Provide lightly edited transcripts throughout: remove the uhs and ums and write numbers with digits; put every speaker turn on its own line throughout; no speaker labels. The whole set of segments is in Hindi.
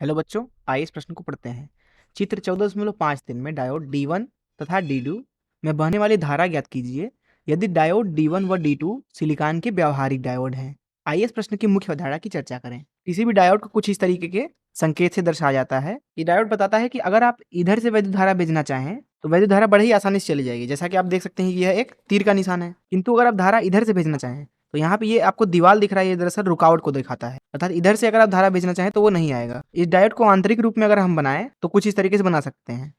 हेलो बच्चों, आइए इस प्रश्न को पढ़ते हैं। चित्र 14.53 में डायोड D1 तथा D2 में बहने वाली धारा ज्ञात कीजिए यदि डायोड D1 व D2 सिलिकॉन के व्यावहारिक डायोड हैं। आइए इस प्रश्न की मुख्य धारा की चर्चा करें। किसी भी डायोड को कुछ इस तरीके के संकेत से दर्शाया जाता है। ये डायोड बताता है कि अगर आप इधर से वैद्युत धारा भेजना चाहें तो वैद्युत धारा बड़े ही आसानी से चली जाएगी। जैसा कि आप देख सकते हैं कि यह एक तीर का निशान है, किंतु अगर आप धारा इधर से भेजना चाहें तो यहाँ पे ये आपको दीवार दिख रहा है, ये दरअसल रुकावट को दिखाता है। अर्थात इधर से अगर आप धारा भेजना चाहें तो वो नहीं आएगा। इस डायोड को आंतरिक रूप में अगर हम बनाएं तो कुछ इस तरीके से बना सकते हैं।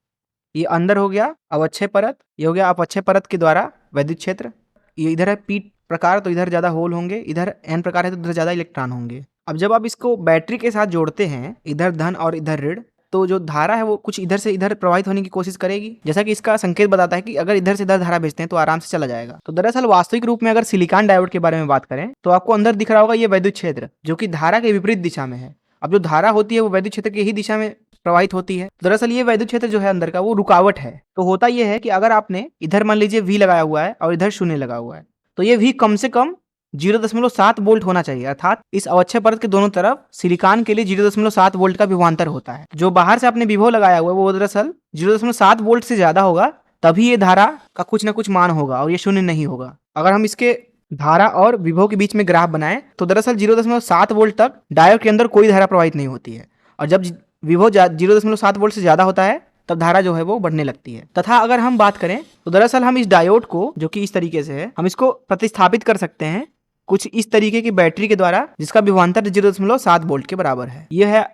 ये अंदर हो गया अवक्षय परत, ये हो गया अपक्षय परत के द्वारा वैद्युत क्षेत्र। ये इधर है पी प्रकार तो इधर ज्यादा होल होंगे, इधर एन प्रकार है तो इधर ज्यादा इलेक्ट्रॉन होंगे। अब जब आप इसको बैटरी के साथ जोड़ते हैं, इधर धन और इधर ऋण, तो जो धारा है वो कुछ इधर से इधर प्रवाहित होने की कोशिश करेगी। जैसा कि इसका संकेत बताता है कि अगर इधर से इधर धारा भेजते हैं तो आराम से चला जाएगा। तो दरअसल वास्तविक रूप में अगर सिलिकॉन डायोड के बारे में बात करें तो आपको अंदर दिख रहा होगा ये वैद्युत क्षेत्र जो कि धारा के विपरीत दिशा में है। अब जो धारा होती है वो वैद्युत क्षेत्र की ही दिशा में प्रवाहित होती है। दरअसल ये वैद्युत क्षेत्र जो है अंदर का वो रुकावट है। तो होता ये है कि अगर आपने इधर मान लीजिए V लगाया हुआ है और इधर 0 लगा हुआ है तो ये V कम से कम 0.7 वोल्ट होना चाहिए। अर्थात इस अवक्षय परत के दोनों तरफ सिलिकॉन के लिए 0.7 वोल्ट का विभवांतर होता है। जो बाहर से आपने विभव लगाया हुआ है वो दरअसल 0.7 वोल्ट से ज्यादा होगा, तभी ये धारा का कुछ ना कुछ मान होगा और ये 0 नहीं होगा। अगर हम इसके धारा और विभव के बीच में ग्राफ बनाएं तो दरअसल 0.7 वोल्ट तक डायोड के अंदर कोई धारा प्रवाहित नहीं होती है, और जब विभव 0.7 वोल्ट से ज्यादा होता है तब धारा जो है वो बढ़ने लगती है। तथा अगर हम बात करें तो दरअसल हम इस डायोड को, जो कि इस तरीके से है, हम इसको प्रतिस्थापित कर सकते हैं कुछ इस तरीके की बैटरी के द्वारा जिसका विभवांतर 0.7 वोल्ट के बराबर है। यह है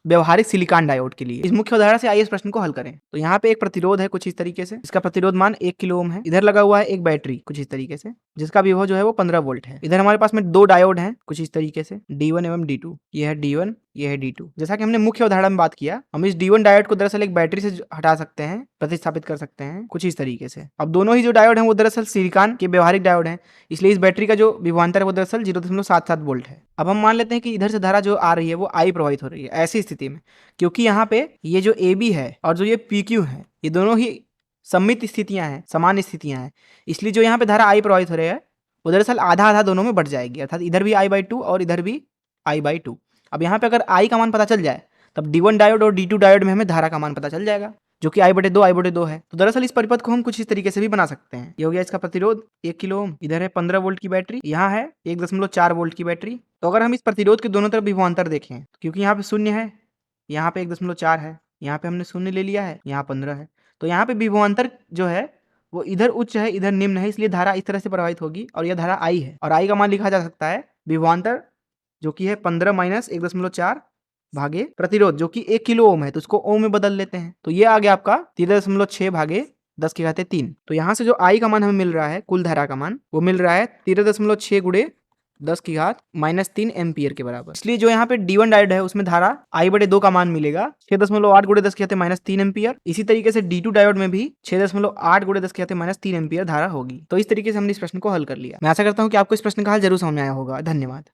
व्यवहारिक सिलिकॉन डायोड के लिए। इस मुख्य उदाहरण से आइए इस प्रश्न को हल करें। तो यहाँ पे एक प्रतिरोध है कुछ इस तरीके से, इसका प्रतिरोध मान 1 किलो ओम है। इधर लगा हुआ है एक बैटरी कुछ इस तरीके से जिसका विभव जो है वो 15 वोल्ट है। इधर हमारे पास में दो डायोड हैं कुछ इस तरीके से, D1 एवं D2। ये है D1, ये है D2। जैसा कि हमने मुख्य उदाहरण में बात किया, हम इस D1 डायोड को दरअसल एक बैटरी से हटा सकते हैं, प्रतिस्थापित कर सकते हैं कुछ इस तरीके से। अब दोनों ही जो डायोड हैं वो दरअसल सिलिकॉन के व्यवहारिक डायोड हैं, इसलिए इस बैटरी का जो विभवांतर है वो दरअसल 0.77 वोल्ट है। अब हम मान लेते हैं कि इधर से धारा जो आ रही है वो I प्रवाहित हो रही है। ऐसी स्थिति में क्योंकि यहाँ पे ये जो AB है और जो ये PQ है ये दोनों ही सममित स्थितियां हैं, समान स्थितियां हैं, इसलिए जो यहाँ पे धारा I प्रवाहित हो रही है वो दरअसल आधा आधा दोनों में बढ़ जाएगी। अर्थात इधर भी I/2 और इधर भी I/2। अब यहाँ पे अगर I का मान पता चल जाए तब D1 डायोड और D2 डायोड में हमें धारा का मान पता चल जाएगा जो कि I/2 है। तो दरअसल इस परिपथ को हम कुछ इस तरीके से भी बना सकते हैं। ये हो गया इसका प्रतिरोध 1 किलो ओम, इधर है 15 वोल्ट की बैटरी, यहाँ है 1.4 वोल्ट की बैटरी। तो अगर हम इस प्रतिरोध के दोनों तरफ विभवांतर देखें, क्योंकि यहाँ पे 0 है, यहाँ पे 1.4 है, यहाँ पे हमने 0 ले लिया है, यहाँ 15 है, तो यहाँ पे विभवांतर जो है वो इधर उच्च है इधर निम्न है, इसलिए धारा इस तरह से प्रवाहित होगी और यह धारा I है। और I का मान लिखा जा सकता है विभवांतर जो कि है 15 माइनस 1.4 भागे प्रतिरोध जो कि 1 किलो ओम है, तो उसको ओम में बदल लेते हैं, तो ये आ गया आपका 13.6 भागे 10 के घाते 3। तो यहाँ से जो I का मान हमें मिल रहा है, कुल धारा का मान वो मिल रहा है 13.6 गुणे 10 की घात -3 एम्पियर के बराबर। इसलिए जो यहाँ पे D1 डायोड है उसमें धारा I/2 का मान मिलेगा 6.8 गुणे 10 की घाते -3 एम्पियर। इसी तरीके से D2 डायोड में भी 6.8 गुणे 10 की घाते -3 एम्पियर धारा होगी। तो इस तरीके से हमने इस प्रश्न को हल कर लिया। मैं आशा करता हूँ कि आपको इस प्रश्न का हल जरूर समझ में आया होगा। धन्यवाद।